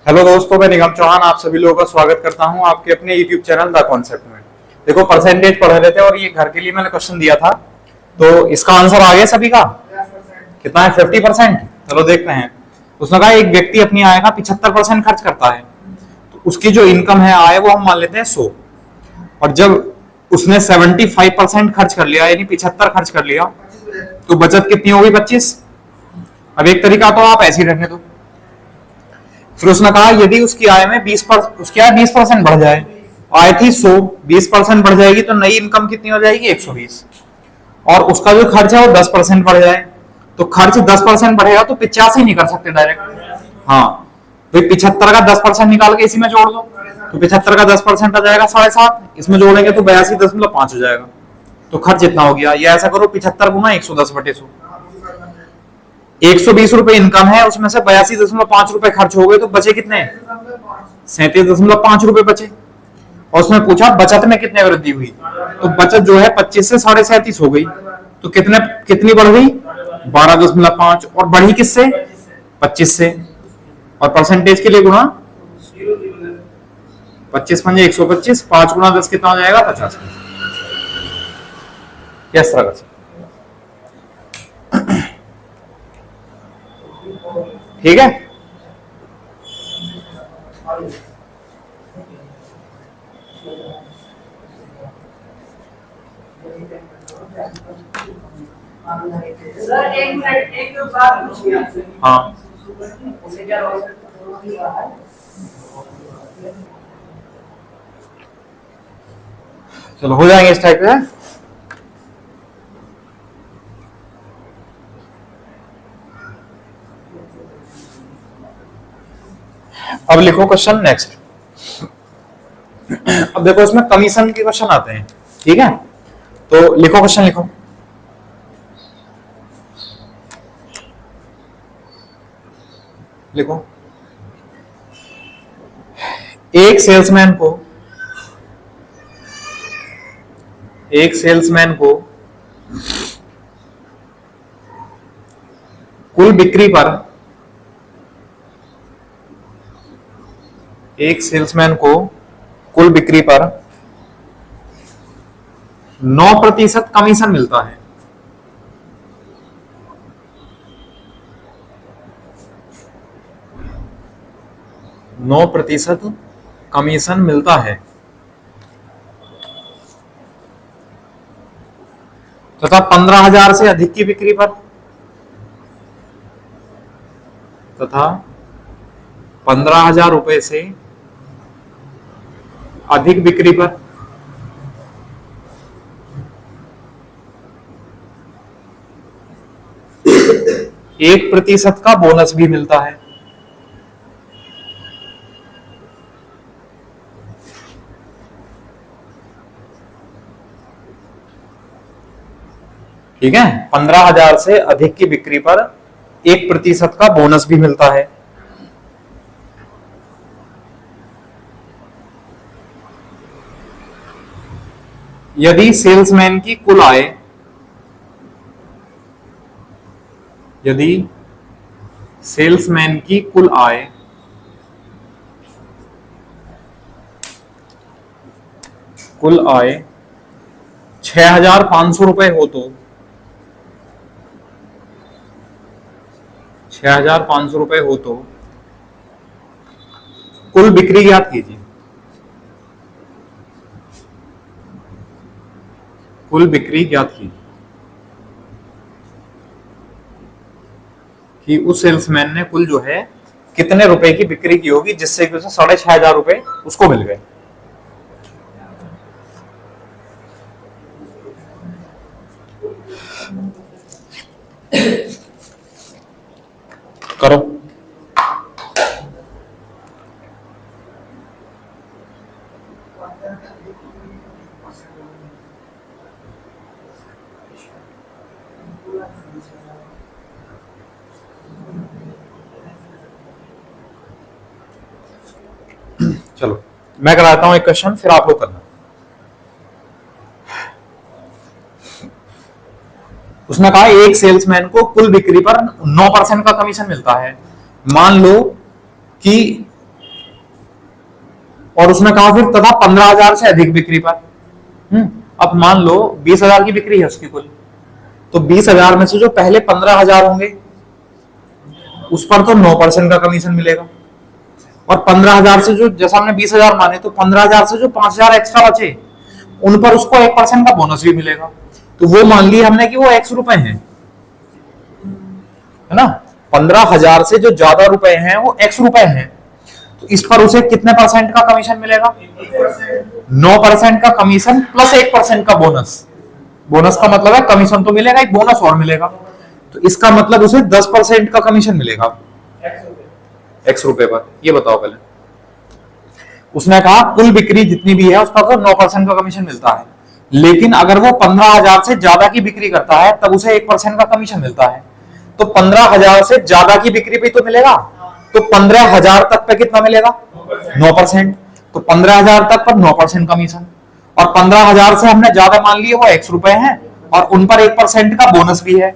Hello दोस्तों, मैं निगम चौहान आप सभी लोगों का स्वागत करता हूं आपके अपने यूट्यूब चैनल द कॉन्सेप्ट में। देखो, परसेंटेज पढ़ रहे थे और ये घर के लिए मैंने क्वेश्चन दिया था, तो इसका आंसर आ गया सभी का। कितना है? 50%। चलो देखते हैं। उसने कहा एक व्यक्ति अपनी आय का 75% खर्च करता है, तो उसकी जो इनकम है आय वो हम मान लेते हैं 100, और जब उसने 75% खर्च कर लिया यानी 75 खर्च कर लिया, तो बचत कितनी होगी? 25। अब एक तरीका तो आप ऐसे ही रखने दो। फिर उसने कहा यदि उसकी आय में 20% बढ़ जाए, आय थी 100, 20% बढ़ जाएगी तो नई इनकम कितनी हो जाएगी? 120। और उसका जो खर्च है वो 10% बढ़ जाए, तो खर्च 10% बढ़ेगा तो 85 नहीं कर सकते डायरेक्ट। हाँ, तो 75 का 10% निकाल के इसी में जोड़ दो, तो 75 का 10% आ जाएगा 7.5, इसमें जोड़ेंगे तो 82.5 हो जाएगा। तो खर्च इतना हो गया। ये ऐसा करो, 75 गुना 110/100, 120 रुपए इनकम है, उसमें से 82.5 रुपए खर्च हो गए, तो बचे कितने? 37.5 रुपए बचे। और उसमें पूछा बचत में कितने वृद्धि हुई, तो बचत जो है 25 से 37.5 हो गई, तो कितनी बढ़ गई? 12.5। और बढ़ी किससे? 25 से। और परसेंटेज के लिए गुणा 25 पंजे 125, 5 गुना 10 कितना हो जाएगा? 50। किस तरह से? ठीक है। सर एक मिनट, एक बात पूछनी है आपसे। हाँ, चलो हो जाएंगे इस टाइप से। अब लिखो क्वेश्चन नेक्स्ट। अब देखो, इसमें कमीशन के क्वेश्चन आते हैं, ठीक है? तो लिखो, क्वेश्चन लिखो। लिखो, एक सेल्समैन को कुल बिक्री पर, एक सेल्समैन को कुल बिक्री पर 9% कमीशन मिलता है। नौ प्रतिशत कमीशन मिलता है तथा 15,000 से अधिक की बिक्री पर, तथा 15,000 रुपए से अधिक बिक्री पर 1% का बोनस भी मिलता है। ठीक है, 15,000 से अधिक की बिक्री पर 1% का बोनस भी मिलता है। यदि सेल्समैन की कुल आय, यदि सेल्समैन की कुल आय कुल आय 6,500 रुपए हो तो 6,500 रुपए हो तो कुल बिक्री ज्ञात कीजिए। कुल बिक्री ज्ञात कीजिए कि उस सेल्समैन ने कुल जो है कितने रुपए की बिक्री की होगी जिससे कि उसे 6,500 रुपए उसको मिल गए। करो। चलो मैं कराता हूं एक क्वेश्चन, फिर आप लोग करना। उसने कहा एक सेल्समैन को कुल बिक्री पर 9% का कमीशन मिलता है, मान लो कि, और उसने कहा फिर तथा 15,000 से अधिक बिक्री पर। अब मान लो 20,000 की बिक्री है उसकी कुल, तो 20,000 में से जो पहले 15,000 होंगे उस पर तो 9% का कमीशन मिलेगा, और 15,000 से जो, जैसा हमने 20,000 माने, तो 15,000 से जो 5,000 एक्स्ट्रा बचे उन पर उसको 1% का बोनस भी मिलेगा। तो वो मान लिया हमने कि वो X रुपए हैं, है ना। 15,000 से जो ज्यादा रुपए हैं वो X रुपए हैं, तो इस पर उसे कितने % का कमीशन मिलेगा? 9% का कमीशन प्लस 1% का बोनस। बोनस का मतलब है कमीशन तो मिलेगा, एक बोनस और मिलेगा, तो इसका मतलब उसे 10% का कमीशन मिलेगा X रुपए पर। ये बताओ पहले। उसने कहा कुल बिक्री जितनी भी है उस पर तो 9% का कमीशन मिलता है, लेकिन अगर वो 15,000 से ज्यादा की बिक्री करता है तब उसे 1% का कमीशन मिलता है। तो 15,000 से ज्यादा की बिक्री पे तो मिलेगा, तो 15,000 तक पे कितना मिलेगा? 9%। तो 15,000 तक पर 9% कमीशन, और 15,000 से हमने ज्यादा मान लिए वो X रुपए हैं और उन पर 1% का बोनस भी है,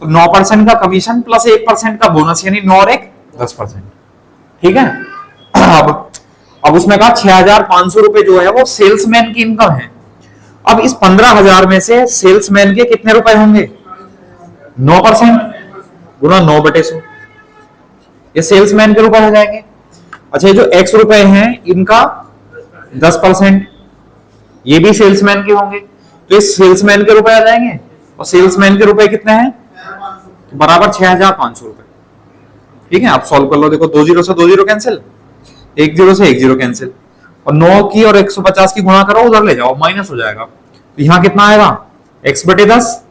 तो 9% का कमीशन प्लस 1% का बोनस, यानी 9 और 1 10%। ठीक है। अब उसने कहा 6,500 रुपए जो है वो सेल्समैन की इनकम है। अब इस 15,000 में से सेल्समैन के कितने रुपए होंगे? 9% गुना 9/100, ये सेल्समैन के रुपए हो जाएंगे। अच्छा, ये जो X रुपए हैं इनका 10%, ये भी सेल्समैन के होंगे, तो ये सेल्समैन के रुपए आ जाएंगे, और सेल्समैन के रुपए कितने हैं? तो बराबर 6,500 रुपए। ठीक है, आप सॉल्व कर लो। देखो 2 जीरो से 2 जीरो कैंसिल, 1 जीरो से 1 जीरो कैंसिल, और 9 की और 150 की गुणा करो, उधर ले जाओ, माइनस हो जाएगा। तो यहां कितना आएगा? X/10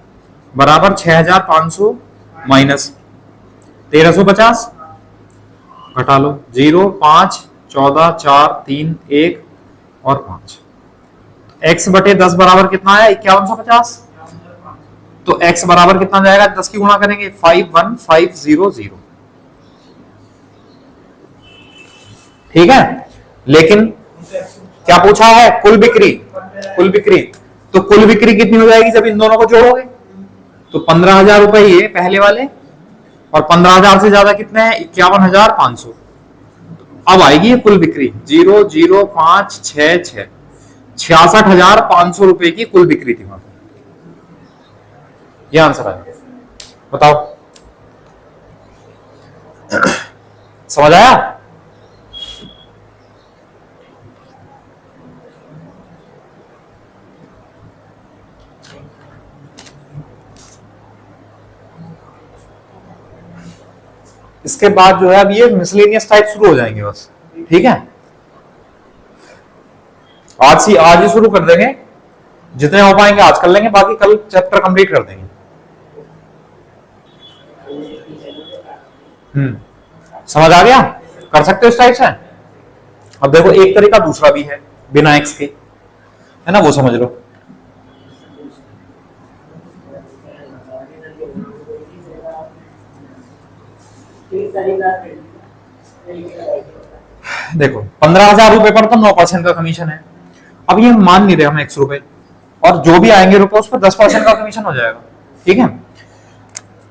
बराबर 6,500 माइनस 1,350, घटा लो 0 5 14 4 3 1 और 5। X/10 बराबर कितना आया? 5,150। तो X बराबर कितना जाएगा? 10 की गुणा करेंगे, 51,500। ठीक है, लेकिन क्या पूछा है? कुल बिक्री। कुल बिक्री, तो कुल बिक्री कितनी हो जाएगी जब इन दोनों को जोड़ोगे? तो 15,000 रुपए ये पहले वाले, और 15,000 से ज्यादा कितने हैं? 51,500। अब आएगी ये कुल बिक्री 0,0566, 66,500 रुपए की कुल बिक्री थी। ये आंसर आएगा। बताओ, समझ आया? इसके बाद जो है अब ये मिसलेनियस टाइप शुरू हो जाएंगे बस। ठीक है, आज ही शुरू कर देंगे, जितने हो पाएंगे आज कर लेंगे, बाकी कल चैप्टर कंप्लीट कर देंगे। समझ आ गया? कर सकते हो इस टाइप से। अब देखो एक तरीका दूसरा भी है बिना एक्स के, है ना, वो समझ लो। देखो 15,000 रुपए पर तो 9% का कमीशन है। अब ये मान नहीं रहे हम X रुपए, और जो भी आएंगे रुपए उस पर 10% का कमीशन हो जाएगा। ठीक है।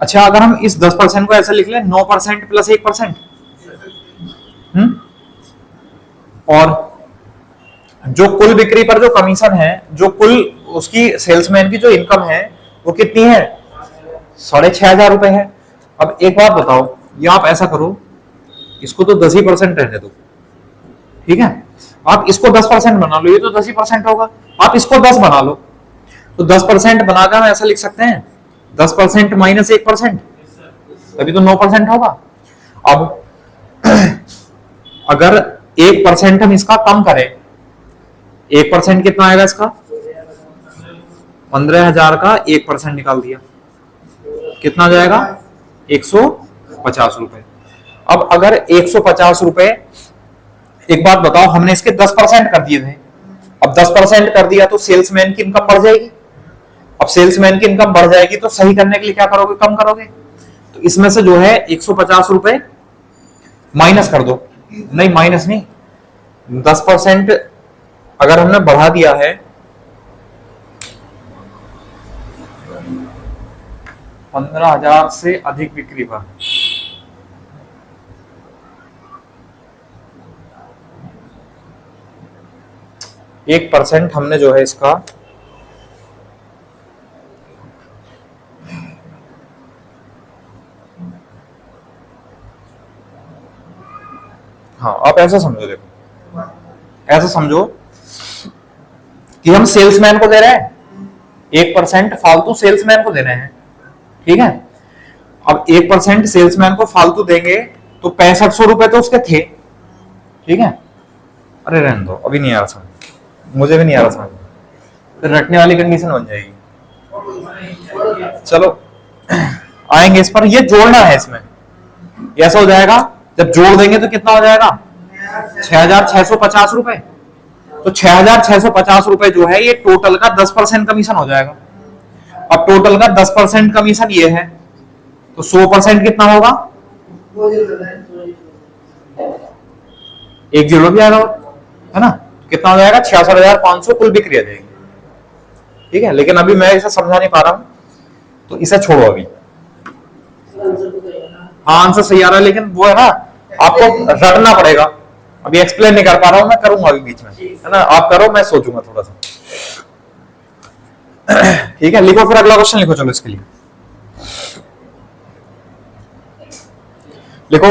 अच्छा, अगर हम इस 10% को ऐसे लिख लें 9% प्लस 1%, और जो कुल बिक्री पर जो कमीशन है, जो कुल उसकी सेल्समैन की जो इनकम है वो कितनी है? 6,500 रुपए है। अब एक बात बताओ, ये आप ऐसा करो, इसको तो 10% रहने दो। ठीक है, आप इसको 10% बना लो, ये तो 10% होगा। आप इसको 10 बना लो, तो 10% बनाकर हम ऐसा लिख सकते हैं 10% माइनस 1%, तभी तो 9% होगा। अब अगर 1% हम इसका कम करें, 1% कितना आएगा इसका? 15,000 का 1% निकाल दिया, कितना जाएगा? 150 रुपए। अब अगर 150 रुपए, एक बात बताओ, हमने इसके 10% कर दिए थे, अब 10% कर दिया तो सेल्समैन की इनकम बढ़ जाएगी। अब सेल्समैन की इनकम बढ़ जाएगी तो सही करने के लिए क्या करोगे? कम करोगे। तो इसमें से जो है 150 रुपए माइनस कर दो। नहीं, माइनस नहीं, 10% अगर हमने बढ़ा दिया है, 15,000 से अधिक बिक्री पर 1% हमने जो है इसका हाँ, आप ऐसा समझो, देखो ऐसा समझो कि हम सेल्समैन को दे रहे हैं, 1% फालतू सेल्समैन को दे रहे हैं, ठीक है। अब 1% सेल्समैन को फालतू देंगे तो 6500 रुपए तो उसके थे, ठीक है। अरे रहने दो, अभी नहीं आ रहा समझ, मुझे भी नहीं आ रहा समझ, फिर रटने वाली कंडीशन बन जाएगी। चलो आएंगे इस पर, ये जोड़ना है इसमें, ऐसा हो जाएगा जब जोड़ देंगे तो कितना हो जाएगा 6,650 रुपए। तो 6,650 रुपए जो है ये टोटल का 10% कमीशन हो जाएगा। अब टोटल का 10% कमीशन ये है, तो 100% कितना होगा, 1 जीरो भी आएगा, है ना। कितना हो जाएगा 66,500 कुल बिक्री आ जाएगी, ठीक है। लेकिन अभी मैं इसे समझा नहीं पा रहा हूं, तो इसे छोड़ो अभी। हाँ आंसर सही आ रहा है, लेकिन वो है ना, आपको रटना पड़ेगा। अभी एक्सप्लेन नहीं कर पा रहा हूं, मैं करूंगा अभी बीच में, है ना। आप करो, मैं सोचूंगा थोड़ा सा, ठीक है। लिखो फिर अगला क्वेश्चन लिखो, चलो इसके लिए लिखो,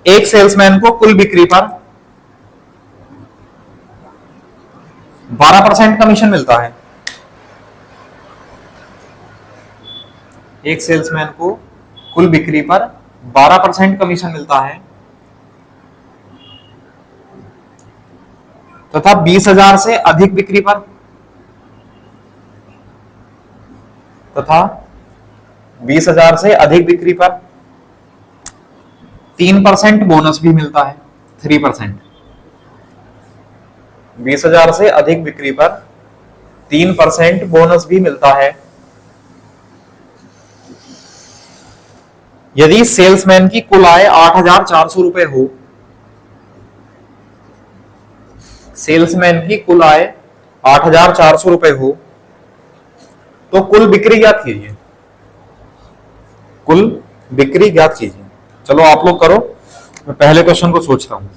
एक सेल्समैन को कुल बिक्री पर 12% कमीशन मिलता है। एक सेल्समैन को कुल बिक्री पर 12% कमीशन मिलता है तथा 20,000 से अधिक बिक्री पर 3% बोनस भी मिलता है, 3%। 20,000 से अधिक बिक्री पर 3% बोनस भी मिलता है यदि सेल्समैन की कुल आय 8,400 रुपए हो। सेल्समैन की कुल आय 8,400 रुपए हो तो कुल बिक्री ज्ञात कीजिए, कुल बिक्री ज्ञात कीजिए। चलो आप लोग करो, मैं पहले क्वेश्चन को सोचता हूं।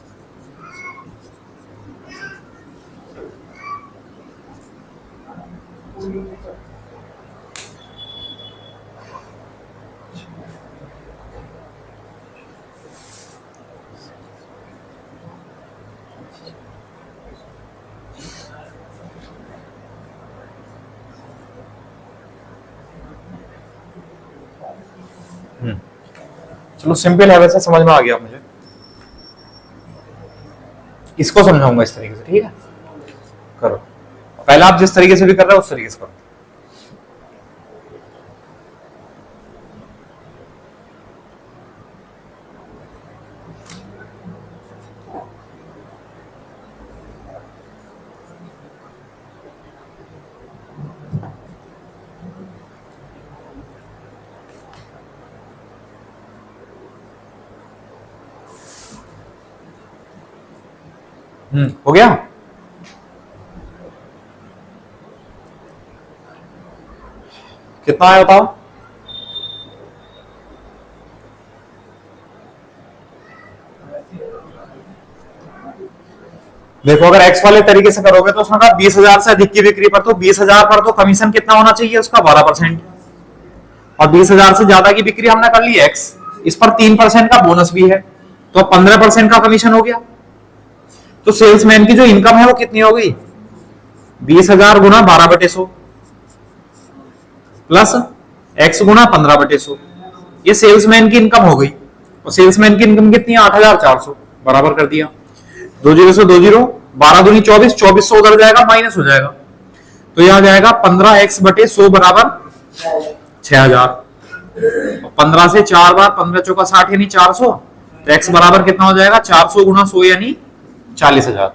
चलो सिंपल है, वैसे समझ में आ गया मुझे। इसको समझाऊंगा इस तरीके से, ठीक है। करो पहले, आप जिस तरीके से भी कर रहे हो उस तरीके से करो। हो गया। कितना आया बताओ। देखो अगर एक्स वाले तरीके से करोगे तो उसने कहा 20,000 से अधिक की बिक्री पर, तो 20,000 पर तो कमीशन कितना होना चाहिए उसका 12%, और 20,000 से ज्यादा की बिक्री हमने कर ली एक्स, इस पर 3% का बोनस भी है, तो 15% का कमीशन हो गया। तो सेल्समैन की जो इनकम है वो कितनी हो गई, 20,000 गुना 12/100 प्लस एक्स गुना 15/100, ये सेल्समैन की इनकम हो गई। और सेल्समैन की इनकम कितनी है 8,400, बराबर कर दिया, 2 जीरो से 2 जीरो, 12 दूनी 24, 2400 उधर जाएगा माइनस हो जाएगा, तो यह आ जाएगा 15x/100 बराबर 6,000। 15 से 4 बार 15 चौका 60 यानी 400, तो x बराबर कितना हो जाएगा 400 गुना 100 यानी 40,000।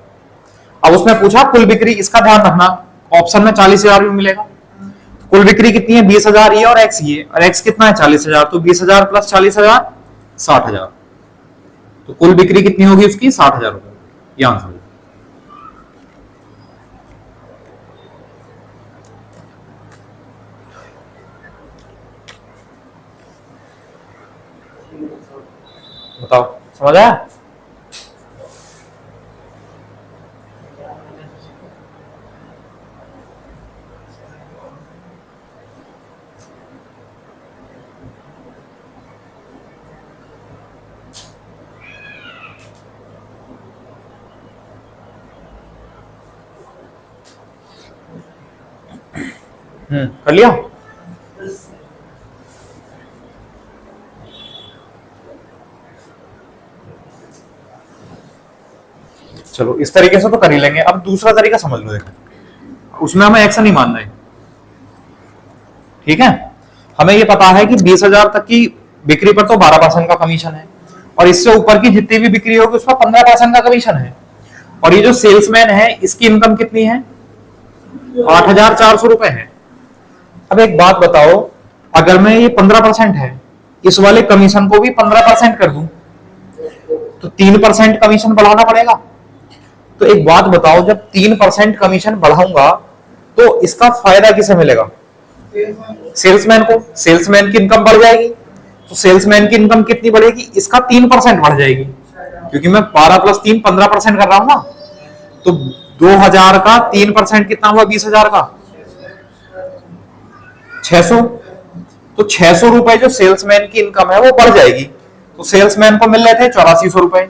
अब उसने पूछा कुल बिक्री, इसका ध्यान रखना ऑप्शन में 40,000 भी मिलेगा। कुल बिक्री कितनी है 20,000 ये और x ये, और x कितना है 40,000, तो 20,000 प्लस 40,000 60,000, तो कुल बिक्री कितनी होगी उसकी 60,000 रुपए, ये आंसर। बताओ, समझ आया? कर लिया? चलो इस तरीके से तो कर ही लेंगे। अब दूसरा तरीका समझ लो, देखो उसमें हमें एक्शन नहीं मानना है, ठीक है? हमें ये पता है कि 20,000 तक की बिक्री पर तो 12% का कमीशन है, और इससे ऊपर की जितनी भी बिक्री होगी उसका 15% का कमीशन है। और ये जो सेल्समैन है इसकी इनकम कितनी है? 8,400 रुपए है। अब एक बात बताओ, अगर मैं ये 15% है, इस वाले कमीशन को भी 15% कर दूं तो 3% कमीशन बढ़ाना पड़ेगा। तो एक बात बताओ, जब 3% कमीशन बढ़ाऊंगा तो इसका फायदा किसे मिलेगा? सेल्समैन को। सेल्समैन की इनकम बढ़ जाएगी, तो सेल्समैन की इनकम कितनी बढ़ेगी? इसका 3% बढ़ जाएगी, क्योंकि मैं 12 + 3 15% कर रहा हूं ना। तो 2,000 का 3% कितना हुआ? 20,000 का 600। तो 600 रुपए जो सेल्समैन की इनकम है वो बढ़ जाएगी। तो सेल्समैन को मिल रहे थे 8400 रुपए,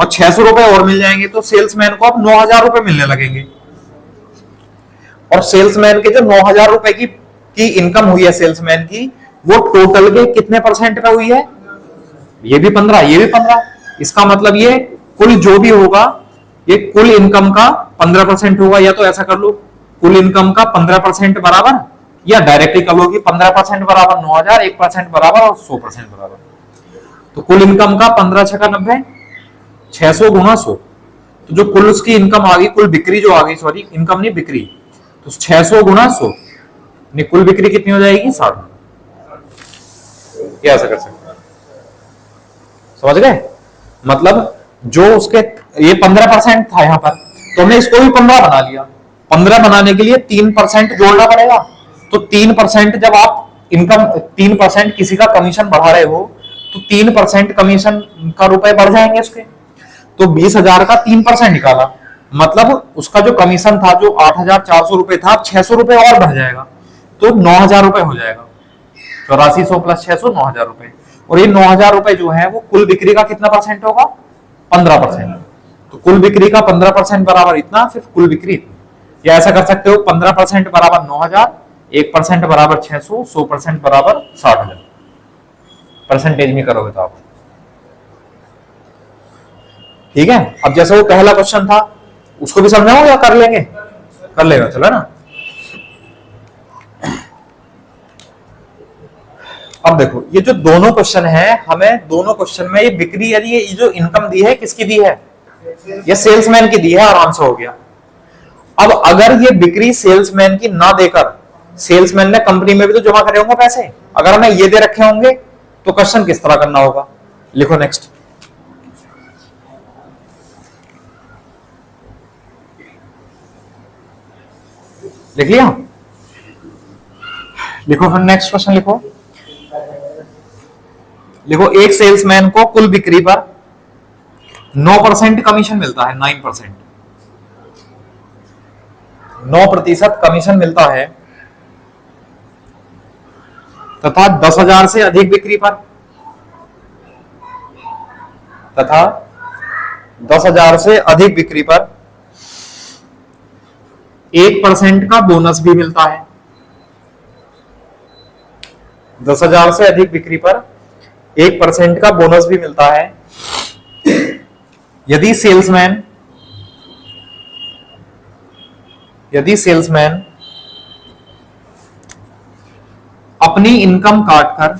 और 600 रुपए और मिल जाएंगे, तो सेल्समैन को अब 9,000 रुपए मिलने लगेंगे। और सेल्समैन के जो 9,000 रुपए की इनकम हुई है सेल्समैन की, वो टोटल के कितने परसेंट पे हुई है? ये भी 15, ये भी 15। इसका मतलब ये कुल जो भी होगा, ये कुल इनकम का 15% होगा। या तो ऐसा कर लो, कुल इनकम का 15% बराबर, या डायरेक्टली कर लो कि 15% बराबर 9,000, 1% बराबर और 100% बराबर। तो कुल इनकम का 15 छका 90, 600 गुणा 100। तो जो कुल उसकी इनकम आ गई, कुल बिक्री जो आ गई, सॉरी इनकम नहीं बिक्री, तो 600 गुणा 100, कुल बिक्री कितनी हो जाएगी? 60। क्या ऐसा कर सकते हैं? समझ गए? मतलब जो उसके ये 15% था यहां पर, तो हमने इसको भी 15 बना लिया। 15 बनाने के लिए 3% जोड़ना पड़ेगा। तो 3% जब आप इनकम 3% किसी का कमीशन बढ़ा रहे हो, तो 3% कमीशन का रुपए बढ़ जाएंगे उसके। तो 20,000 का 3% निकाला, मतलब उसका जो कमीशन था, जो 8,400 रुपए था, 600 रुपए और बढ़ जाएगा, तो 9,000 रुपए हो जाएगा। 8400 + 600 9,000 रुपए। और ये 9,000 रुपए जो है वो कुल बिक्री का कितना परसेंट होगा? 15%। तो कुल बिक्री का 15% बराबर इतना, फिर कुल बिक्री इतनी। या ऐसा कर सकते हो, 15% बराबर 9,000, 1% बराबर 600, 100% बराबर 60,000। परसेंटेज में करोगे तो आप, ठीक है? अब जैसे वो पहला क्वेश्चन था, उसको भी समझाओ या कर लेंगे? कर लेगा, चलो ना। अब देखो, ये जो दोनों क्वेश्चन है, हमें दोनों क्वेश्चन में ये बिक्री, यानी ये जो इनकम दी है, किसकी दी है? ये सेल्समैन की दी है, आराम से हो गया। अब अगर ये बिक्री सेल्समैन की ना देकर, सेल्समैन ने कंपनी में भी तो जमा करे होंगे पैसे, अगर हमें ये दे रखे होंगे, तो क्वेश्चन किस तरह करना होगा? लिखो नेक्स्ट। लिख लिया? लिखो फिर नेक्स्ट क्वेश्चन लिखो। लिखो, एक सेल्समैन को कुल बिक्री पर 9% कमीशन मिलता है। 9%, 9% कमीशन मिलता है, तथा 10,000 से अधिक बिक्री पर, तथा 10,000 से अधिक बिक्री पर 1% का बोनस भी मिलता है। 10,000 से अधिक बिक्री पर 1% का बोनस भी मिलता है, यदि सेल्समैन अपनी इनकम काटकर,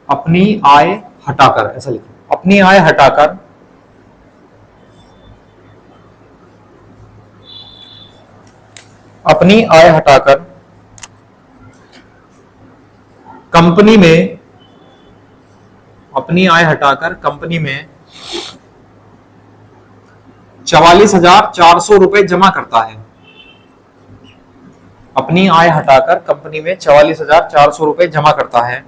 अपनी आय हटाकर, ऐसा लिखो, अपनी आय हटाकर कंपनी में, अपनी आय हटाकर कंपनी में 44,400 रुपए जमा करता है। अपनी आय हटाकर कंपनी में 44,400 रुपए जमा करता है,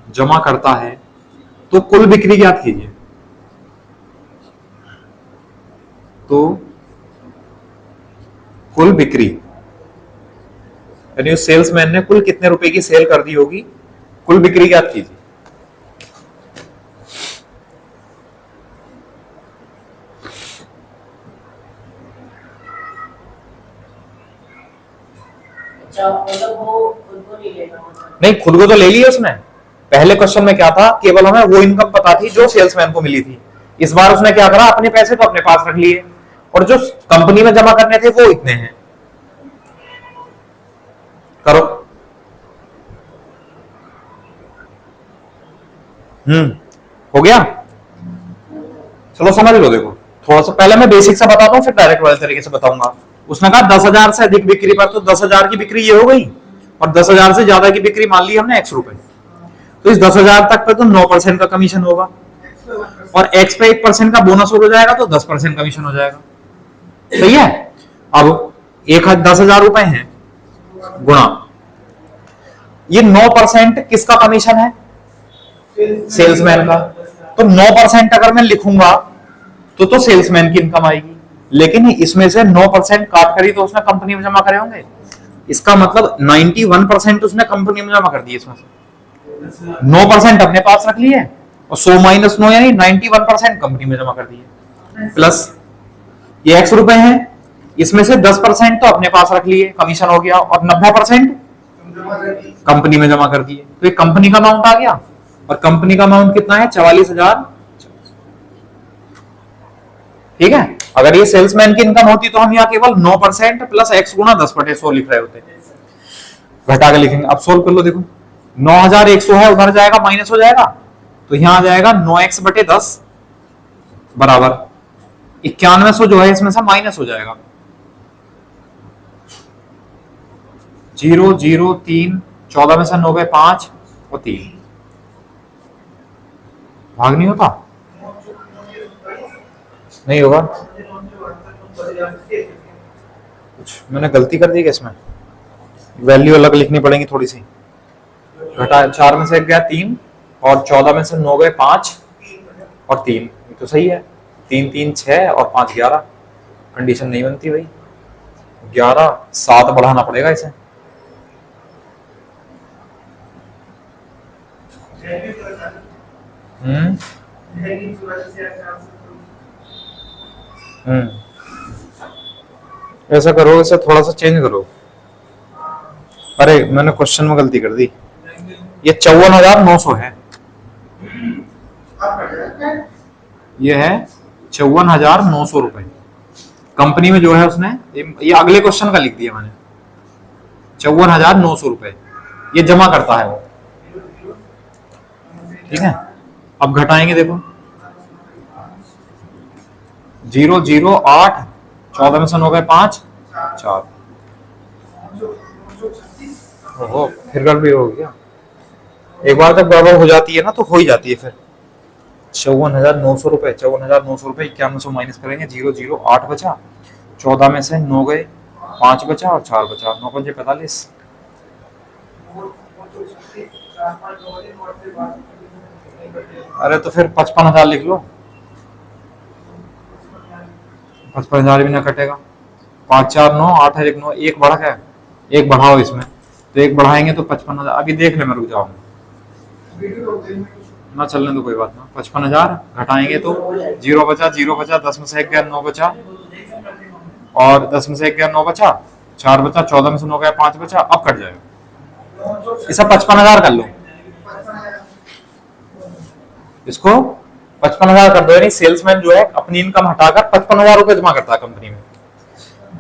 जमा करता है तो कुल बिक्री ज्ञात कीजिए। तो कुल बिक्री यानी उस सेल्समैन ने कुल कितने रुपए की सेल कर दी होगी, कुल बिक्री ज्ञात कीजिए। अच्छा मतलब वो खुद को नहीं लेगा मतलब। नहीं, खुद को तो ले लिया उसने। पहले क्वेश्चन में क्या था, केवल हमें वो इनकम पता थी जो सेल्समैन को मिली थी। इस बार उसने क्या करा, अपने पैसे तो अपने पास रख लिए और जो कंपनी में जमा करने थे वो इतने हैं। करो। हो गया। चलो समझ लो। देखो थोड़ा सा पहले मैं बेसिक से बताता हूँ, फिर डायरेक्ट वाले तरीके से बताऊंगा। उसने कहा 10,000 से अधिक बिक्री पर, तो 10,000 की बिक्री ये हो गई, और 10,000 से ज्यादा की बिक्री मान ली हमने X रुपए। तो इस 10,000 तक पे तो 9% का कमीशन होगा, और X पे 1% का बोनस हो जाएगा, तो 10% कमीशन हो जाएगा। सही है। अब 10,000 रुपए हैं गुणा ये 9% किसका कमीशन है, सेल्समैन का। तो 9% अगर मैं लिखूंगा तो सेल्समैन की इनकम आएगी, लेकिन इसमें से 9% काट कर ही तो उसने कंपनी में जमा करे होंगे। इसका मतलब 91% उसने कंपनी में जमा कर दिए। इसमें से 9% अपने पास रख लिए, और 100 माइनस 9 यानी 91% कंपनी में जमा कर दिए। प्लस ये X रुपए हैं, इसमें से 10% तो अपने पास रख लिए, कमीशन हो गया, और 90% कंपनी में जमा कर दिए। तो ये कंपनी का अमाउंट आ गया, और कंपनी का अमाउंट कितना है, 44,000। ठीक है। अगर ये सेल्समैन की इनकम होती तो हम यहाँ केवल 9% प्लस X गुणा 10/100 लिख रहे होते। घटा के लिखेंगे। अब सोल्व कर लो। देखो 9,100 है, उधर जाएगा माइनस हो जाएगा, तो यहां आ जाएगा 9x/10 बराबर 9100 जो है इसमें से माइनस हो जाएगा। 0 0 3 14 में से 9 गए 5 और 3 भाग नहीं होता, नहीं होगा। कुछ मैंने गलती कर दी क्या इसमें, वैल्यू अलग लिखनी पड़ेगी थोड़ी सी। घटा 4 में से 1 गया 3, और 14 में से 9 गए 5 और 3, तो सही है। 3 3 6 और 5 11, कंडीशन नहीं बनती भाई। 11 7 बढ़ाना पड़ेगा इसे। ऐसा करो, इसे थोड़ा सा चेंज करो। अरे मैंने क्वेश्चन में गलती कर दी, ये 54,900 है, ये है 54,900 रुपए। कंपनी में जो है उसने ये अगले क्वेश्चन का लिख दिया मैंने, 54,900 रुपए ये जमा करता है वो। ठीक है। अब घटाएंगे। देखो 0 0 8 14 में से 9 गए 5 4। ओहो, फिर गड़बड़ी हो गया। एक बार जब गड़बड़ हो जाती है ना तो हो ही जाती है फिर। 54,900 रुपए, 54,900 रुपए 9100 माइनस करेंगे, 0 0 8 बचा, 14 में से 9 गए 5 बचा और 4 बचा, 9 5 45। अरे तो फिर 55,000 लिख लो। 55,000 भी ना कटेगा। 5 4 9 8 1 9, एक बढ़ा है, एक बढ़ाओ इसमें, तो एक बढ़ाएंगे तो 55,000। अभी देख ले, मैं रुक जाऊंगा ना, चलने दो कोई बात ना। 55,000 घटाएंगे तो 0 बचा, 0 बचा, 10 में से 1 गया 9 बचा, और 10 में से 1 गया 9 बचा, 4 बचा, 14 में से 9 गया 5 बचा। अब कट जाएगा। इसे 55,000 कर लो, इसको 55,000 कर दो। यानी सेल्समैन जो है अपनी इनकम हटाकर 55,000 रुपए जमा करता है कंपनी में।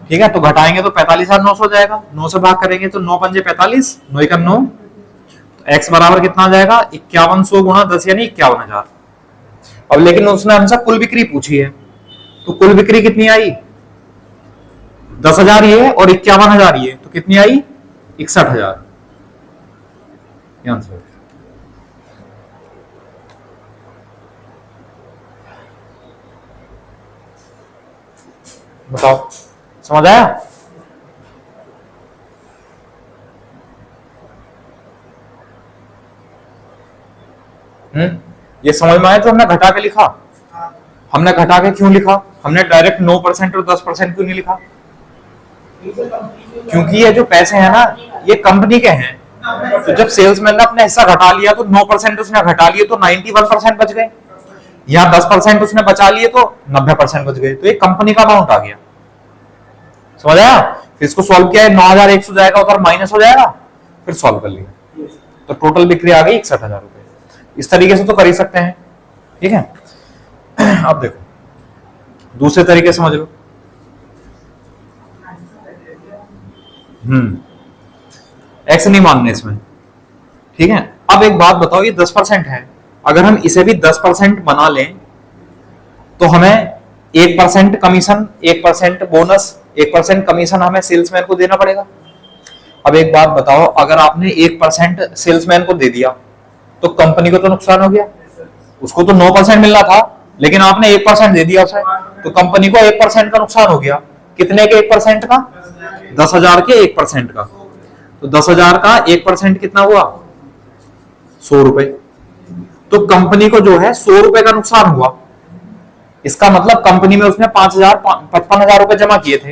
ठीक है। तो घटाएंगे तो 45,900 हो जाएगा, 9 से भाग करेंगे तो 9 पंजे 45, 9 1 9, तो x बराबर कितना आ जाएगा, 5100 गुणा 10 यानी 51,000। अब लेकिन उसने हमसे कुल बिक्री पूछी है, तो कुल बिक्री कितनी आई, 10,000 ये और 51,000 ये, तो कितनी आई 61,000। आंसर। बताओ समझ आया। ये समझ में आया जो हमने घटा के लिखा? हमने घटा के क्यों लिखा? हमने डायरेक्ट 9% और 10% क्यों नहीं लिखा? क्योंकि ये जो पैसे हैं ना, ये कंपनी के हैं। तो जब सेल्समैन ने अपना हिस्सा घटा लिया तो 9% उसने घटा लिए तो 91% बच गए। यहाँ 10% उसने बचा लिए तो 90% बच गए। तो ये कंपनी का अमाउंट आ गया। समझ आया? फिर इसको सॉल्व किया है, 9100 जाएगा उधर माइनस हो जाएगा, फिर सॉल्व कर लिया तो टोटल बिक्री आ गई 61,000 रुपए। इस तरीके से तो कर ही सकते हैं। ठीक है, अब देखो दूसरे तरीके समझ लो। एक्स नहीं मानने इसमें। ठीक है, अब एक बात बताओ, ये 10% है, अगर हम इसे भी 10% बना लें तो हमें 1% कमीशन, 1% बोनस, 1% कमीशन हमें सेल्समैन को देना पड़ेगा। अब एक बात बताओ, अगर आपने 1% सेल्समैन को दे दिया तो कंपनी को तो नुकसान हो गया। उसको तो 9% मिलना था, लेकिन आपने 1% दे दिया उसे, तो कंपनी को 1% का नुकसान हो गया। कितने के 1% का? 10,000 के 1% का। तो 10,000 का 1% कितना हुआ? 100 रुपए। तो कंपनी को जो है 100 रुपए का नुकसान हुआ। इसका मतलब कंपनी में उसने 55,000 रुपए जमा किए थे,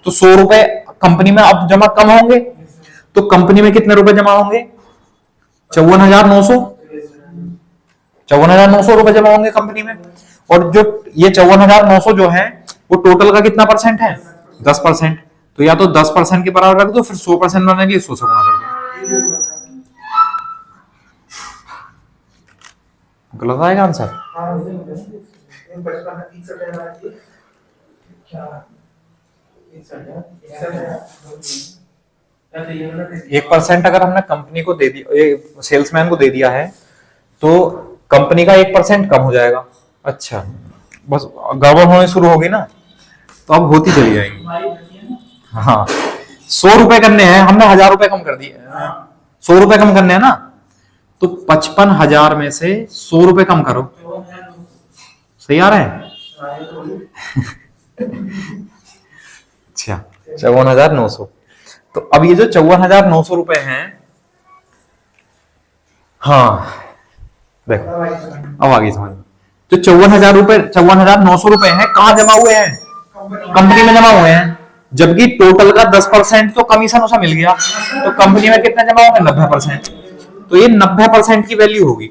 तो 100 रुपए कंपनी में अब जमा कम होंगे। तो कंपनी में कितने रुपए जमा होंगे? 54,900। 54,900 रुपए जमा होंगे कंपनी में। और जो ये 54,900 जो है वो टोटल का कितना परसेंट है? 10%। तो या तो 10% के बराबर रख दो, फिर 100% बनाने के लिए 100 से गुणा कर दो। गलत आएगा आंसर? 1% अगर हमने कंपनी को दे दिया, सेल्समैन को दे दिया है, तो कंपनी का 1% कम हो जाएगा। अच्छा, बस गड़बड़ होने शुरू होगी ना, तो अब होती चली जाएगी। हाँ, 100 रुपए करने हैं, हमने 1,000 रुपए कम कर दिए। 100 रुपए कम करने हैं ना, तो 55,000 में से 100 रुपए कम करो। सही आ रहा है? अच्छा, 54,900। तो अब ये जो 54,900 रुपए हैं, हाँ देखो अब आगे समझ। जो 54,000 रुपए, 54,900 रुपए हैं, कहां जमा हुए हैं? कंपनी में जमा हुए हैं। जबकि टोटल का 10% तो कमीशन उसे मिल गया, तो कंपनी में कितना जमा होगा? 90%। तो ये 90% की वैल्यू होगी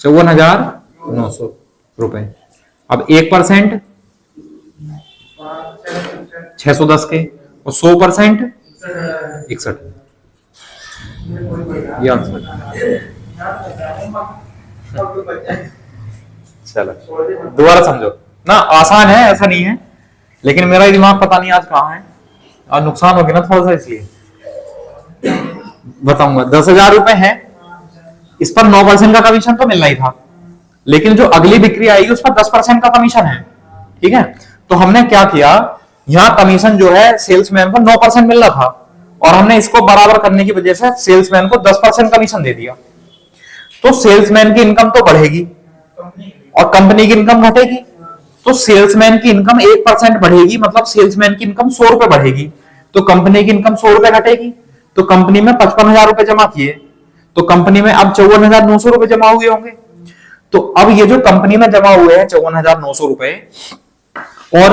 54,900 रुपए। अब 1% 610 के, और 100% 61। ये आंसर। चलो दोबारा समझो ना, आसान है ऐसा नहीं है, लेकिन मेरा दिमाग पता नहीं आज कहाँ है, और नुकसान हो गया ना थोड़ा सा, इसलिए बताऊंगा। 10,000 रुपए है, इस पर 9% का कमीशन तो मिलना ही था, लेकिन जो अगली बिक्री आएगी उस पर 10% का कमीशन है। ठीक है, तो हमने क्या किया, यहां कमीशन जो है सेल्समैन को 9% मिल रहा था, और हमने इसको बराबर करने की वजह से सेल्समैन को 10% कमीशन दे दिया। तो सेल्समैन की इनकम तो बढ़ेगी और कंपनी की इनकम घटेगी। तो सेल्समैन की इनकम 1% बढ़ेगी, मतलब सेल्समैन की इनकम 100 रुपए बढ़ेगी, तो कंपनी की इनकम 100 रुपए घटेगी। तो कंपनी में 55,000 रुपए जमा किए, तो कंपनी में अब 54,900 रुपए जमा हुए होंगे। तो अब ये जो कंपनी में जमा हुए हैं 54,900 रुपए, और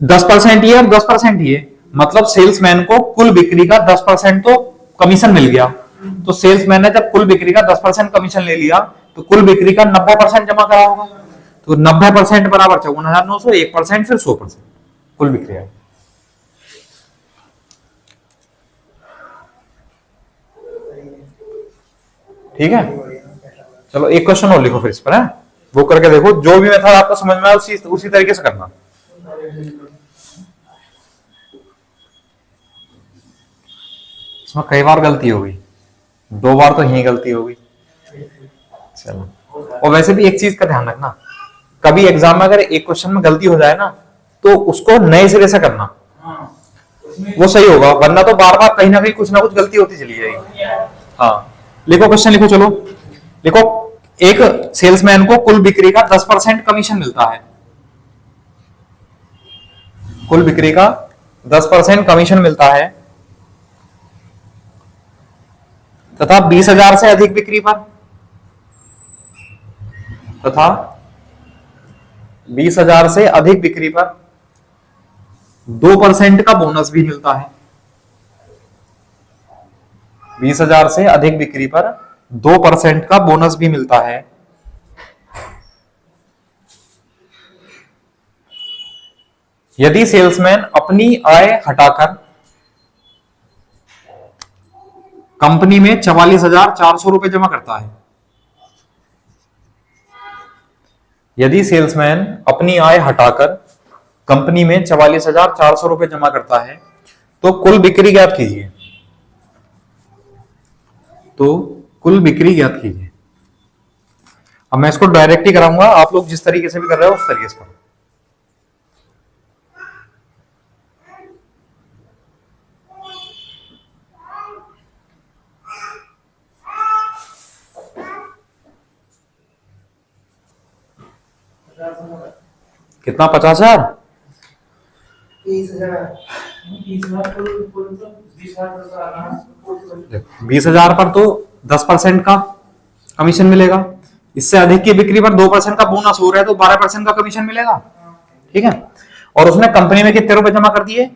10% ये और 10% ये, मतलब सेल्समैन को कुल बिक्री का 10% तो कमीशन मिल गया। तो सेल्समैन ने जब कुल बिक्री का 10% कमीशन ले लिया, तो कुल बिक्री का 90% जमा करा होगा। तो 90% बराबर 54,900, 1% फिर 100% कुल बिक्री है। ठीक है, चलो एक क्वेश्चन और लिखो फिर इस पर है, वो करके देखो, जो भी मेथड आपको समझ में आए उसी तरीके से करना। इसमें कई बार गलती हो गई, 2 बार तो यही गलती हो गई। चलो, और वैसे भी एक चीज का ध्यान रखना, कभी एग्जाम में अगर एक क्वेश्चन में गलती हो जाए ना, तो उसको नए सिरे से करना, वो सही होगा, वरना तो बार बार कहीं ना कहीं कुछ ना कुछ गलती होती चली जाएगी। हाँ, लिखो क्वेश्चन लिखो, चलो लिखो। एक सेल्समैन को कुल बिक्री का 10% कमीशन मिलता है, कुल बिक्री का 10% कमीशन मिलता है, तथा 20,000 से अधिक बिक्री पर तथा 20,000 से अधिक बिक्री पर 2% का बोनस भी मिलता है। 20,000 से अधिक बिक्री पर 2% का बोनस भी मिलता है। यदि सेल्समैन अपनी आय हटाकर कंपनी में 44,400 रुपए जमा करता है। यदि सेल्समैन अपनी आय हटाकर कंपनी में 44,400 रुपए जमा करता है तो कुल बिक्री ज्ञात कीजिए। तो कुल बिक्री ज्ञात कीजिए। अब मैं इसको डायरेक्ट ही कराऊंगा, आप लोग जिस तरीके से भी कर रहे हो उस तरीके से करो। कितना? 50,000? 20,000 पर तो 10% का कमीशन मिलेगा। इससे अधिक की बिक्री पर 2% का बोनस हो रहा है तो 12% का कमीशन मिलेगा। ठीक है। और उसने कंपनी में कितने रुपए जमा कर दिए?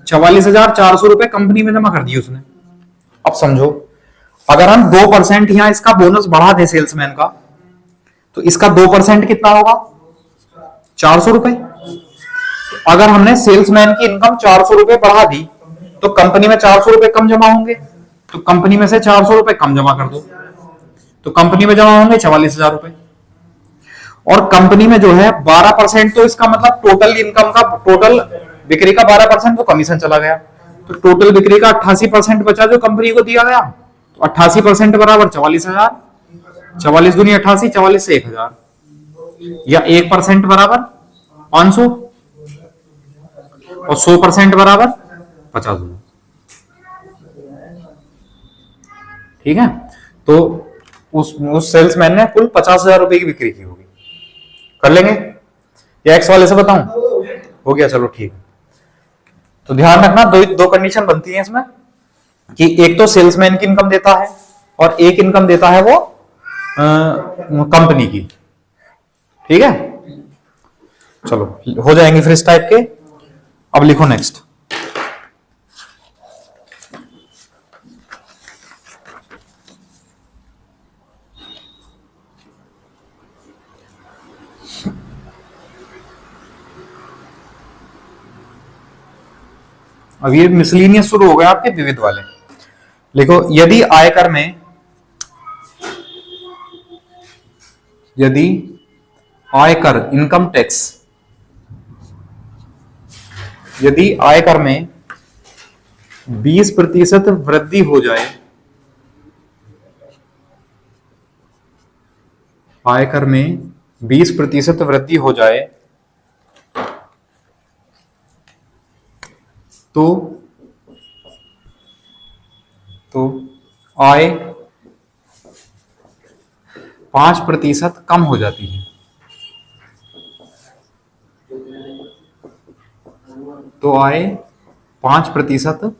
44,400 रुपए कंपनी में जमा कर दिए उसने। अब समझो, अगर हम 2% यहां इसका बोनस बढ़ा दे सेल्समैन का, तो इसका 2% कितना होगा? 400 रुपए। अगर हमने सेल्समैन की इनकम 400 रुपए बढ़ा दी तो कंपनी में 400 रुपए कम जमा होंगे, तो कंपनी में से 400 रुपए कम जमा कर दो, तो कंपनी में जमा होंगे 44,000 रुपए। और कंपनी में जो है 12%, तो इसका मतलब टोटल इनकम का, टोटल बिक्री का 12% तो कमीशन चला गया, तो टोटल बिक्री का 88% बचा जो कंपनी को दिया गया। तो 88% बराबर 44,000। 44 दूनी 88, 44 से 1,000, या 1% बराबर 500 और 100% बराबर 50,000। ठीक है। तो उस सेल्समैन ने कुल 50,000 रुपए की बिक्री की होगी। कर लेंगे या एक्स वाले से बताऊं? हो गया, चलो ठीक है। तो ध्यान रखना, दो कंडीशन बनती है इसमें कि एक तो सेल्समैन की इनकम देता है और एक इनकम देता है वो कंपनी की। ठीक है, चलो हो जाएंगे फिर इस टाइप के। अब लिखो नेक्स्ट। अब ये मिसलिनियस शुरू हो गया आपके विविध वाले। लिखो, यदि आयकर इनकम टैक्स, यदि आयकर में 20% वृद्धि हो जाए, आयकर में 20% वृद्धि हो जाए तो आय 5% कम हो जाती है। तो आय 5%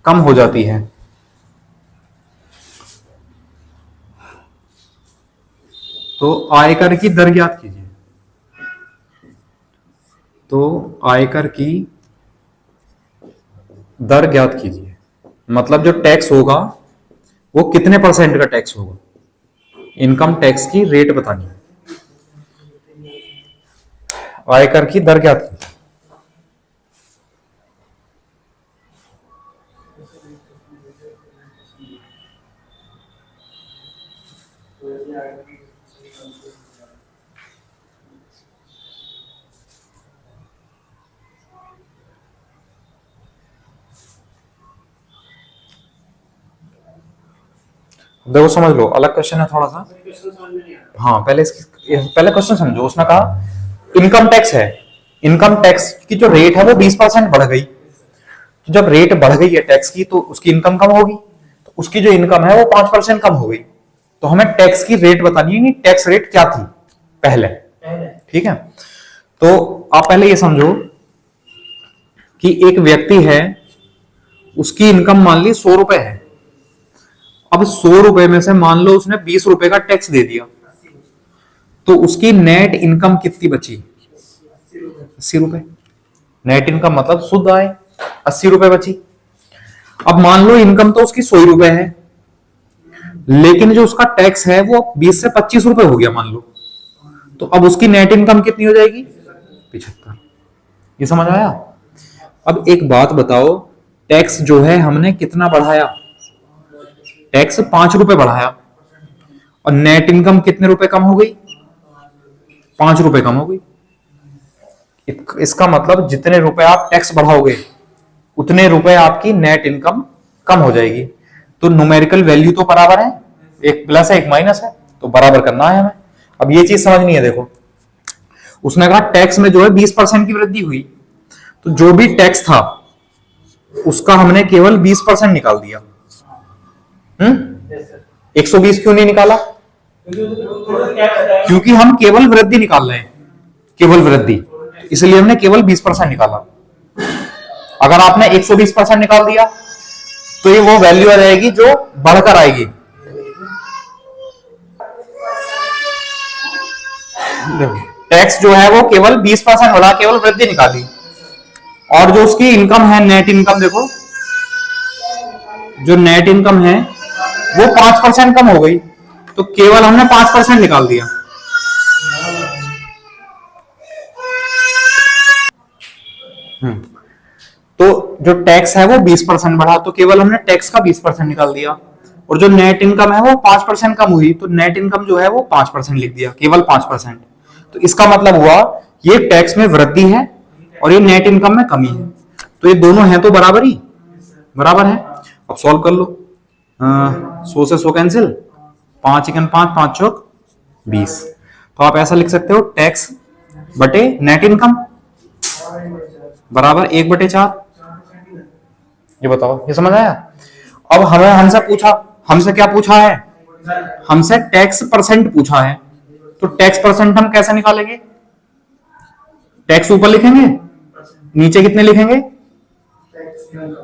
कम हो जाती है। तो आयकर की दर ज्ञात कीजिए। तो आयकर की दर ज्ञात कीजिए, मतलब जो टैक्स होगा वो कितने % का टैक्स होगा। इनकम टैक्स की रेट बतानी है। आयकर की दर ज्ञात कीजिए। देखो समझ लो, अलग क्वेश्चन है थोड़ा सा। हाँ, पहले क्वेश्चन समझो। उसने कहा इनकम टैक्स है, इनकम टैक्स की जो रेट है वो 20% बढ़ गई। तो जब रेट बढ़ गई है टैक्स की तो उसकी इनकम कम होगी, तो उसकी जो इनकम है वो 5% कम हो गई। तो हमें टैक्स की रेट बतानी है कि टैक्स रेट क्या थी पहले। ठीक है, तो आप पहले ये समझो कि एक व्यक्ति है, उसकी इनकम मान ली 100 रुपए है। अब 100 रुपए में से मान लो उसने 20 रुपए का टैक्स दे दिया, तो उसकी नेट इनकम कितनी बची? 80 रुपए। नेट इनकम मतलब शुद्ध आय 80 रुपए बची। अब मान लो इनकम तो उसकी 100 रुपए है, लेकिन जो उसका टैक्स है वो 20 से 25 रुपए हो गया मान लो, तो अब उसकी नेट इनकम कितनी हो जाएगी? 75। ये समझ आया? अब एक बात बताओ, टैक्स जो है हमने कितना बढ़ाया? टैक्स 5 रुपए बढ़ाया, और नेट इनकम कितने रुपए कम हो गई? 5 रुपए कम हो गई। इसका मतलब जितने रुपए आप टैक्स बढ़ाओगे उतने रुपए आपकी नेट इनकम कम हो जाएगी। तो न्यूमेरिकल वैल्यू तो बराबर है, एक प्लस है एक माइनस है, तो बराबर करना है हमें। अब ये चीज समझनी है। देखो उसने कहा टैक्स में जो है 20% की वृद्धि हुई, तो जो भी टैक्स था उसका हमने केवल 20% निकाल दिया। 120 क्यों नहीं निकाला? क्योंकि हम केवल वृद्धि निकाल रहे हैं, केवल वृद्धि, इसलिए हमने केवल 20% निकाला। अगर आपने 120% निकाल दिया तो ये वो वैल्यू आ जाएगी जो बढ़कर आएगी। टैक्स जो है वो केवल 20% बढ़ा, केवल वृद्धि निकाली, और जो उसकी इनकम है नेट इनकम, देखो जो नेट इनकम है वो 5% कम हो गई, तो केवल हमने 5% निकाल दिया। तो जो टैक्स है वो 20% बढ़ा, तो केवल हमने टैक्स का 20% निकाल दिया, और जो नेट इनकम है वो 5% कम हुई, तो नेट इनकम जो है वो 5% लिख दिया, केवल 5%। तो इसका मतलब हुआ ये टैक्स में वृद्धि है और ये नेट इनकम में कमी है, तो ये दोनों हैं तो बराबर ही, बराबर है। अब सॉल्व कर लो। 100 से 100 कैंसिल, 5 एकन 5, 5 चौक 20। तो आप ऐसा लिख सकते हो टैक्स बटे नेट इनकम बराबर 1/4। ये बताओ, ये समझ आया? अब हमें हमसे पूछा, हमसे क्या पूछा है? हमसे टैक्स परसेंट पूछा है, तो टैक्स परसेंट हम कैसे निकालेंगे? टैक्स ऊपर लिखेंगे, नीचे कितने लिखेंगे?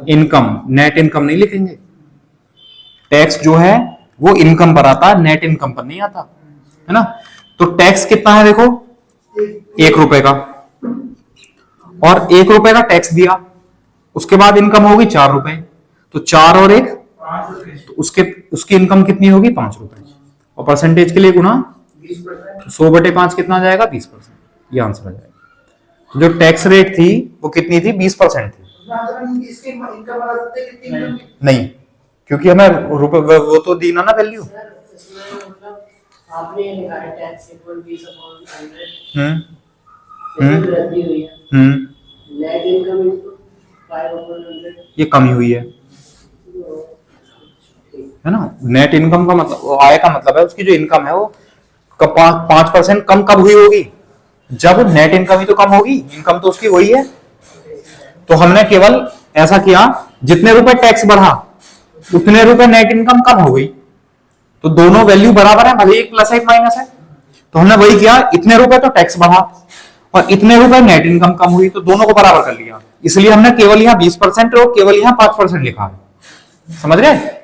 इनकम, नेट इनकम नहीं लिखेंगे। टैक्स जो है वो इनकम पर आता है, नेट इनकम पर नहीं आता, है ना। तो टैक्स कितना है देखो, 1 रुपए का, और 1 रुपए का टैक्स दिया, उसके बाद इनकम होगी 4 रुपए, तो 4 और 1, तो उसकी इनकम कितनी होगी? 5 रुपए, और परसेंटेज के लिए गुना 100/5 कितना आ जाएगा? 20%। ये आंसर आ जाएगा। जो टैक्स रेट थी वो कितनी थी? 20% थी। नहीं, क्योंकि हमें रुपए वो तो दी ना वैल्यू। आपने ये लिखा है टैक्स इक्वल 20/100। नेट इनकम 5/100, ये कमी हुई है ना। नेट इनकम का मतलब, आय का मतलब है उसकी जो इनकम है वो 5% कम कब हुई होगी? जब नेट इनकम ही तो कम होगी, इनकम तो उसकी वही है। तो हमने केवल ऐसा किया, जितने रुपए टैक्स बढ़ा उतने रुपए नेट इनकम कम हो गई, तो दोनों वैल्यू बराबर है, भले एक प्लस है एक माइनस है। तो हमने वही किया, इतने रुपए तो टैक्स बढ़ा और इतने रुपए नेट इनकम कम हुई, तो दोनों को बराबर कर लिया। इसलिए हमने केवल यहाँ 20% और केवल यहाँ 5% लिखा है। समझ रहे?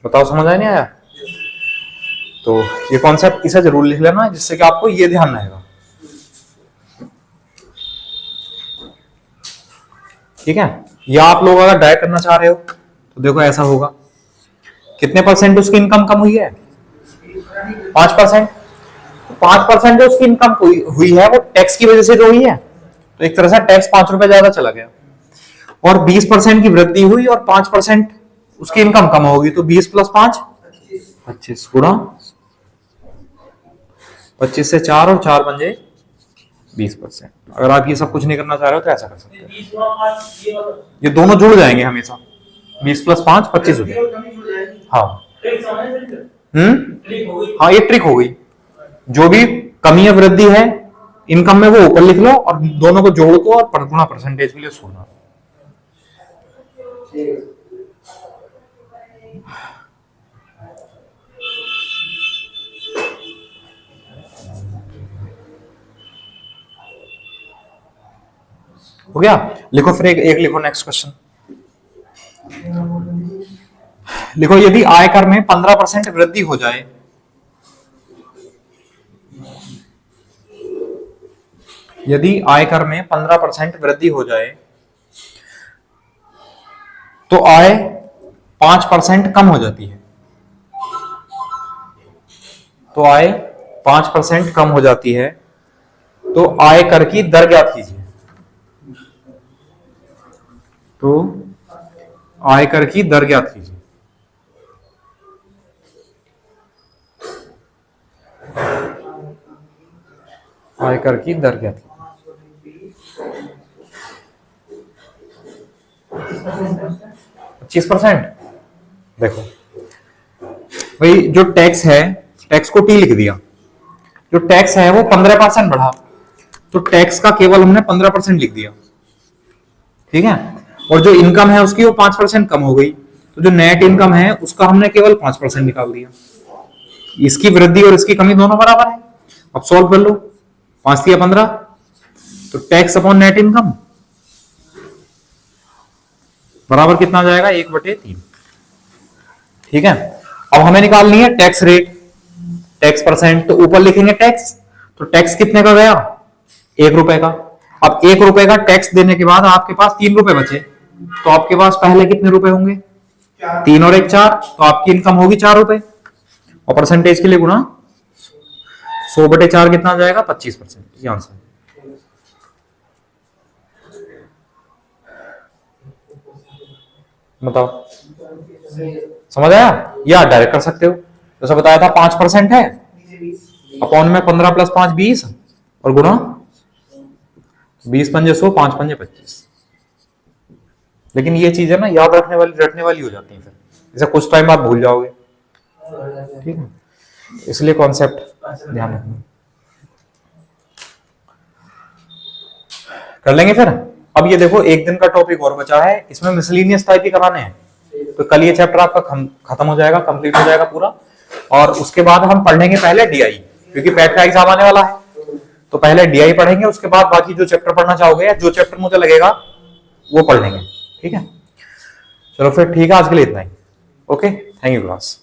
बताओ, समझ आया नहीं आया? तो ये कॉन्सेप्ट इसे जरूर लिख लेना, जिससे कि आपको ये ध्यान रहेगा। ठीक है? या आप लोग अगर डायरेक्ट करना चाह रहे हो तो देखो ऐसा होगा, कितने परसेंट उसकी इनकम कम हुई है? 5%। 5% जो उसकी इनकम हुई है वो टैक्स की वजह से जो हुई है, तो एक तरह से टैक्स 5 रुपए ज्यादा चला गया, और 20% की वृद्धि हुई और 5% उसकी इनकम कम होगी, तो 20 + 5 25 गुणा 25 से 4 और 4 बन जाए 20%। अगर आप ये सब कुछ नहीं करना चाह रहे हो तो ऐसा कर सकते हो, 20 और 5 ये वाला ये दोनों जुड़ जाएंगे हमेशा, 20 + 5 25 हो जाएगा। कमी जुड़ जाएगी। हाँ ट्रिक समझ में फिर ट्रिक हो गई। हाँ, ये ट्रिक हो गई। जो भी कमी या वृद्धि है इनकम में वो ऊपर लिख लो और दोनों को जोड़ दो और गुणा परसेंटेज के लिए छोड़ना। हो गया। लिखो फिर एक लिखो नेक्स्ट क्वेश्चन। लिखो यदि आयकर में 15% वृद्धि हो जाए, यदि आयकर में 15% वृद्धि हो जाए तो आय 5% कम हो जाती है, तो आय 5% कम हो जाती है, तो आय कर की दर ज्ञात कीजिए। तो आयकर की दर ज्ञात कीजिए। आयकर की दर ज्ञात कीजिए। 25%। देखो भाई, जो टैक्स है, टैक्स को टी लिख दिया, जो टैक्स है वो 15% बढ़ा, तो टैक्स का केवल हमने 15% लिख दिया, ठीक है। और जो इनकम है उसकी वो 5% कम हो गई, तो जो नेट इनकम है उसका हमने केवल 5% निकाल दिया। इसकी वृद्धि और इसकी कमी दोनों बराबर है। अब सॉल्व कर लो, 5 या 15, तो टैक्स अपॉन नेट इनकम बराबर कितना आ जाएगा, 1/3। ठीक है। अब हमें निकालनी है टैक्स रेट, टैक्स परसेंट, तो ऊपर लिखेंगे टैक्स, तो टैक्स कितने का गया, 1 रुपए का। अब 1 रुपए का टैक्स देने के बाद आपके पास 3 रुपए बचे, तो आपके पास पहले कितने रुपए होंगे, 3 और 1 4, तो आपकी इनकम होगी 4 रुपए, और परसेंटेज के लिए गुणा 100/4 कितना आ जाएगा, 25%। ये आंसर। बताओ समझ आया, या डायरेक्ट कर सकते हो, जैसा बताया था 5% है, अपॉन में 15 + 5 20, और गुणा 20 × 5 = 100, 5 × 5 = 25। लेकिन ये चीजें ना याद रखने वाली हो जाती है, फिर जैसे कुछ टाइम आप भूल जाओगे, ठीक है, इसलिए कॉन्सेप्ट ध्यान रखना। कर लेंगे फिर। अब ये देखो एक दिन का टॉपिक और बचा है, इसमें मिसलेनियस टाइप ही कराने हैं, तो कल ये चैप्टर आपका खत्म हो जाएगा, कंप्लीट हो जाएगा पूरा। और उसके बाद हम पढ़ लेंगे पहले डीआई, क्योंकि पैट का एग्जाम आने वाला है, तो पहले डीआई पढ़ेंगे, उसके बाद बाकी जो चैप्टर पढ़ना चाहोगे या जो चैप्टर मुझे लगेगा वो पढ़ लेंगे, ठीक है। चलो फिर ठीक है, आज के लिए इतना ही। Okay, thank you class.